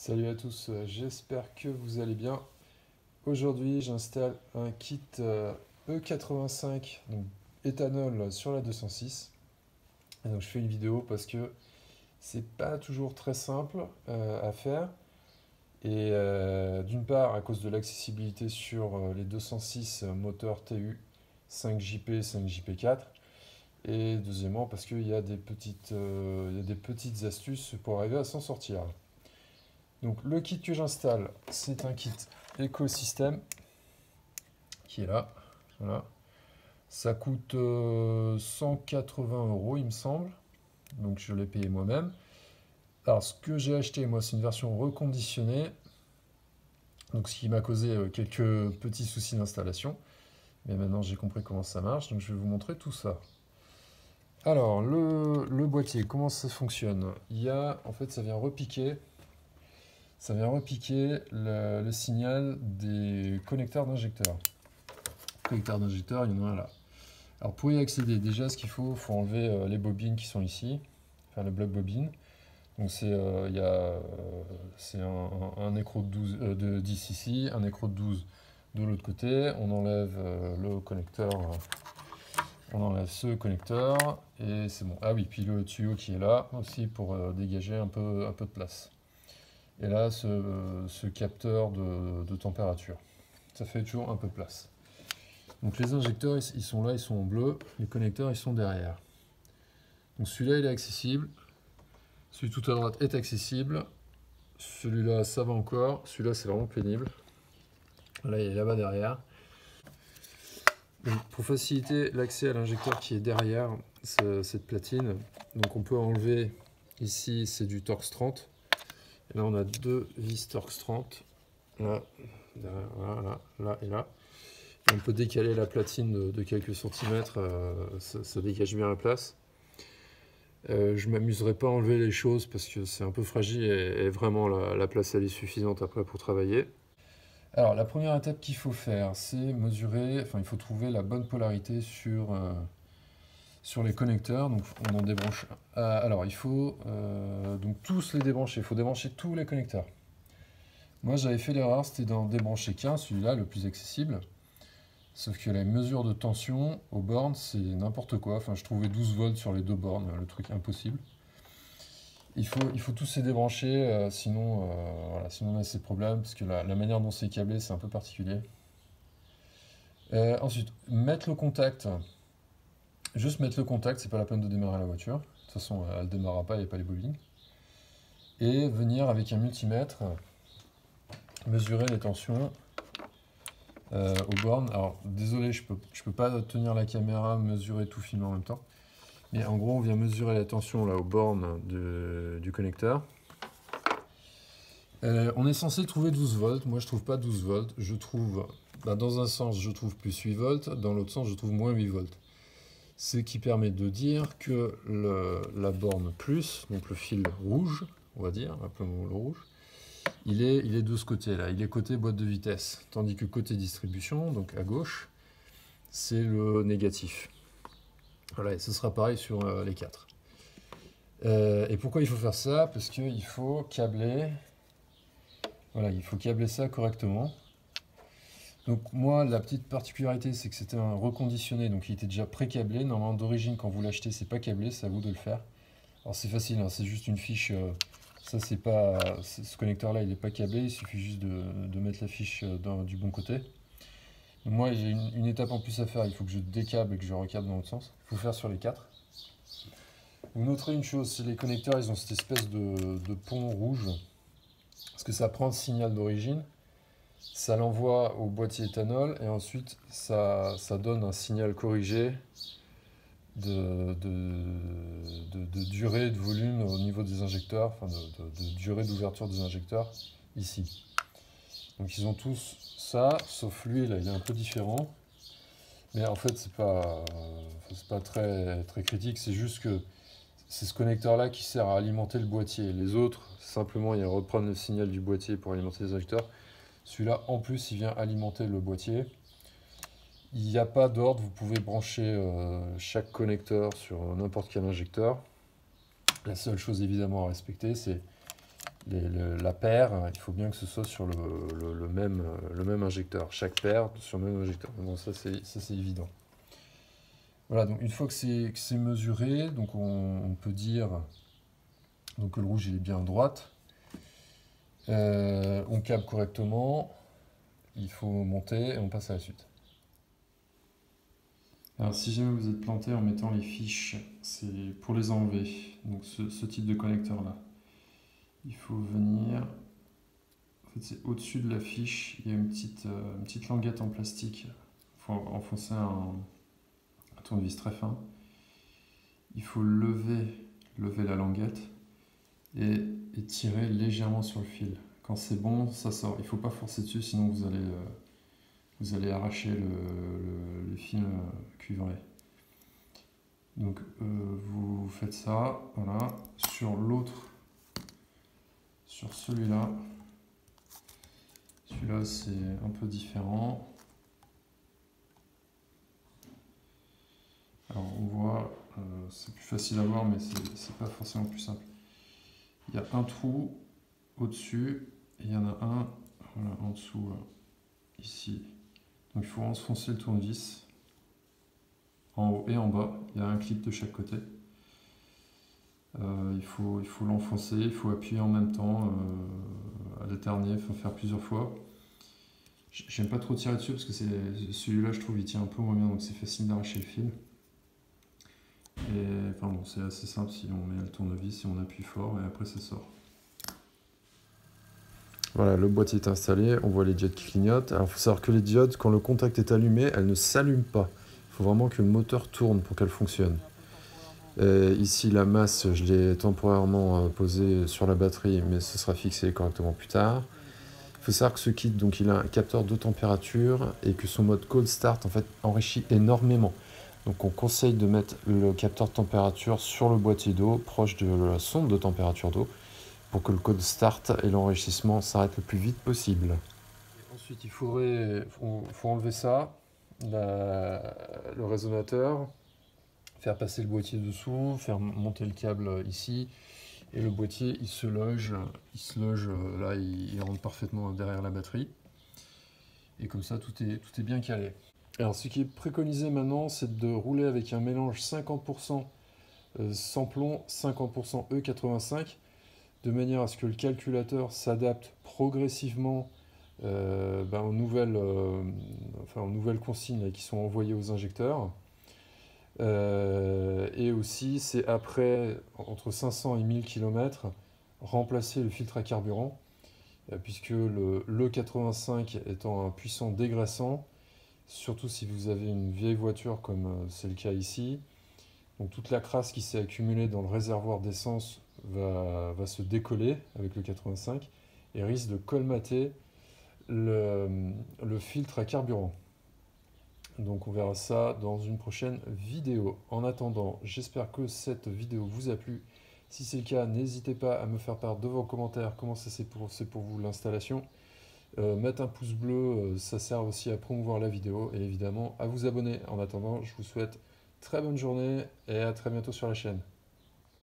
Salut à tous, j'espère que vous allez bien. Aujourd'hui, j'installe un kit E85, donc éthanol sur la 206. Et donc je fais une vidéo parce que c'est pas toujours très simple à faire. Et d'une part, à cause de l'accessibilité sur les 206 moteurs TU 5JP, 5JP4. Et deuxièmement, parce qu'il y a il y a des petites astuces pour arriver à s'en sortir. Donc le kit que j'installe, c'est un kit écosystème qui est là. Voilà. Ça coûte 180 euros, il me semble. Donc je l'ai payé moi-même. Alors ce que j'ai acheté, moi, c'est une version reconditionnée. Donc ce qui m'a causé quelques petits soucis d'installation. Mais maintenant j'ai compris comment ça marche. Donc je vais vous montrer tout ça. Alors le boîtier, comment ça fonctionne? En fait, ça vient repiquer le signal des connecteurs d'injecteurs. Connecteur d'injecteur, il y en a un là. Alors pour y accéder, déjà ce qu'il faut enlever les bobines qui sont ici, enfin le bloc bobine. Donc c'est un écrou de 12, de 10 ici, un écrou de 12 de l'autre côté. On enlève le connecteur, on enlève ce connecteur et c'est bon. Ah oui, puis le tuyau qui est là aussi pour dégager un peu de place. Et là, ce capteur de température. Ça fait toujours un peu de place. Donc les injecteurs, ils sont là, ils sont en bleu. Les connecteurs, ils sont derrière. Donc celui-là, il est accessible. Celui tout à droite est accessible. Celui-là, ça va encore. Celui-là, c'est vraiment pénible. Là, il est là-bas derrière. Donc, pour faciliter l'accès à l'injecteur qui est derrière cette platine, donc on peut enlever, ici, c'est du Torx 30. Et là, on a deux vis Torx 30. Là, là, là et là. On peut décaler la platine de quelques centimètres, ça dégage bien la place. Je ne m'amuserai pas à enlever les choses parce que c'est un peu fragile et vraiment la place elle est suffisante après pour travailler. Alors la première étape qu'il faut faire, c'est mesurer, enfin il faut trouver la bonne polarité sur les connecteurs. Donc on en débranche. Alors il faut donc tous les débrancher, il faut débrancher tous les connecteurs. Moi j'avais fait l'erreur, c'était d'en débrancher qu'un, celui-là le plus accessible. Sauf que la mesure de tension aux bornes, c'est n'importe quoi. Enfin, je trouvais 12 volts sur les deux bornes, le truc impossible. Il faut tous les débrancher, sinon on a ces problèmes, parce que la manière dont c'est câblé, c'est un peu particulier. Ensuite, mettre le contact. Juste mettre le contact, c'est pas la peine de démarrer la voiture. De toute façon, elle ne démarrera pas, il n'y a pas les bobines. Et venir avec un multimètre, mesurer les tensions aux bornes. Alors, désolé, je peux pas tenir la caméra, mesurer tout, filmer en même temps. Mais en gros, on vient mesurer la tension là, aux bornes du connecteur. On est censé trouver 12 volts. Moi, je trouve pas 12 volts. Je trouve, dans un sens, je trouve plus 8 volts. Dans l'autre sens, je trouve moins 8 volts. Ce qui permet de dire que la borne plus, donc le fil rouge, on va dire, appelons le rouge, il est de ce côté-là. Il est côté boîte de vitesse. Tandis que côté distribution, donc à gauche, c'est le négatif. Voilà, et ce sera pareil sur les 4. Et pourquoi il faut faire ça? Parce qu'il faut câbler. Voilà, il faut câbler ça correctement. Donc moi, la petite particularité, c'est que c'était un reconditionné, donc il était déjà pré-câblé. Normalement, d'origine, quand vous l'achetez, c'est pas câblé, c'est à vous de le faire. Alors c'est facile, hein, c'est juste une fiche. Ça, c'est pas. Ce connecteur-là, il n'est pas câblé, il suffit juste de mettre la fiche du bon côté. Donc moi, j'ai une étape en plus à faire, il faut que je décâble et que je recâble dans l'autre sens. Il faut faire sur les 4. Vous noterez une chose, c'est les connecteurs, ils ont cette espèce de pont rouge, parce que ça prend le signal d'origine, ça l'envoie au boîtier éthanol, et ensuite ça donne un signal corrigé de durée, de volume au niveau des injecteurs, enfin de durée d'ouverture des injecteurs, ici. Donc ils ont tous ça, sauf lui, là, il est un peu différent. Mais en fait, c'est pas très critique, c'est juste que c'est ce connecteur-là qui sert à alimenter le boîtier. Les autres, simplement, ils reprennent le signal du boîtier pour alimenter les injecteurs. Celui-là, en plus, il vient alimenter le boîtier. Il n'y a pas d'ordre, vous pouvez brancher chaque connecteur sur n'importe quel injecteur. La seule chose évidemment à respecter, c'est la paire, il faut bien que ce soit sur le même injecteur. Chaque paire sur le même injecteur. Bon, ça c'est évident. Voilà, donc une fois que c'est mesuré, donc on peut dire donc, que le rouge il est bien à droite. On câble correctement. Il faut monter et on passe à la suite. Alors si jamais vous êtes planté en mettant les fiches, c'est pour les enlever. Donc ce type de connecteur là. Il faut venir. En fait, c'est au-dessus de la fiche, il y a une petite languette en plastique. Il faut enfoncer un tournevis très fin. Il faut lever la languette et tirer légèrement sur le fil. Quand c'est bon, ça sort. Il ne faut pas forcer dessus, sinon vous allez arracher le fil cuivré. Donc vous faites ça, voilà. Sur l'autre, sur celui-là, c'est un peu différent. Alors on voit, c'est plus facile à voir, mais c'est pas forcément plus simple. Il y a un trou au-dessus et il y en a un voilà, en dessous, ici. Donc il faut enfoncer le tournevis en haut et en bas. Il y a un clip de chaque côté. Il faut l'enfoncer, il faut appuyer en même temps, alterner, il faut faire plusieurs fois. J'aime pas trop tirer dessus parce que celui-là, je trouve, il tient un peu moins bien, donc c'est facile d'arracher le fil. Et enfin bon, c'est assez simple si on met le tournevis et on appuie fort et après ça sort. Voilà, le boîtier est installé, on voit les diodes qui clignotent. Alors il faut savoir que les diodes, quand le contact est allumé, elles ne s'allument pas. Il faut vraiment que le moteur tourne pour qu'elles fonctionnent. Ici, la masse, je l'ai temporairement posée sur la batterie, mais ce sera fixé correctement plus tard. Il faut savoir que ce kit, donc, il a un capteur de température et que son mode cold start en fait, enrichit énormément. Donc on conseille de mettre le capteur de température sur le boîtier d'eau, proche de la sonde de température d'eau, pour que le cold start et l'enrichissement s'arrêtent le plus vite possible. Et ensuite, il faut enlever ça, le résonateur, faire passer le boîtier dessous, faire monter le câble ici, et le boîtier il se loge là, il rentre parfaitement derrière la batterie. Et comme ça, tout est bien calé. Alors ce qui est préconisé maintenant, c'est de rouler avec un mélange 50% samplon, 50% E85, de manière à ce que le calculateur s'adapte progressivement aux nouvelles consignes là, qui sont envoyées aux injecteurs. Et aussi, c'est après, entre 500 et 1000 km, remplacer le filtre à carburant, puisque le E85 étant un puissant dégraissant, surtout si vous avez une vieille voiture comme c'est le cas ici, donc toute la crasse qui s'est accumulée dans le réservoir d'essence va se décoller avec le 85 et risque de colmater le filtre à carburant. Donc on verra ça dans une prochaine vidéo. En attendant, j'espère que cette vidéo vous a plu. Si c'est le cas, n'hésitez pas à me faire part de vos commentaires, comment c'est pour vous l'installation. Mettre un pouce bleu, ça sert aussi à promouvoir la vidéo et évidemment à vous abonner. En attendant, je vous souhaite très bonne journée et à très bientôt sur la chaîne.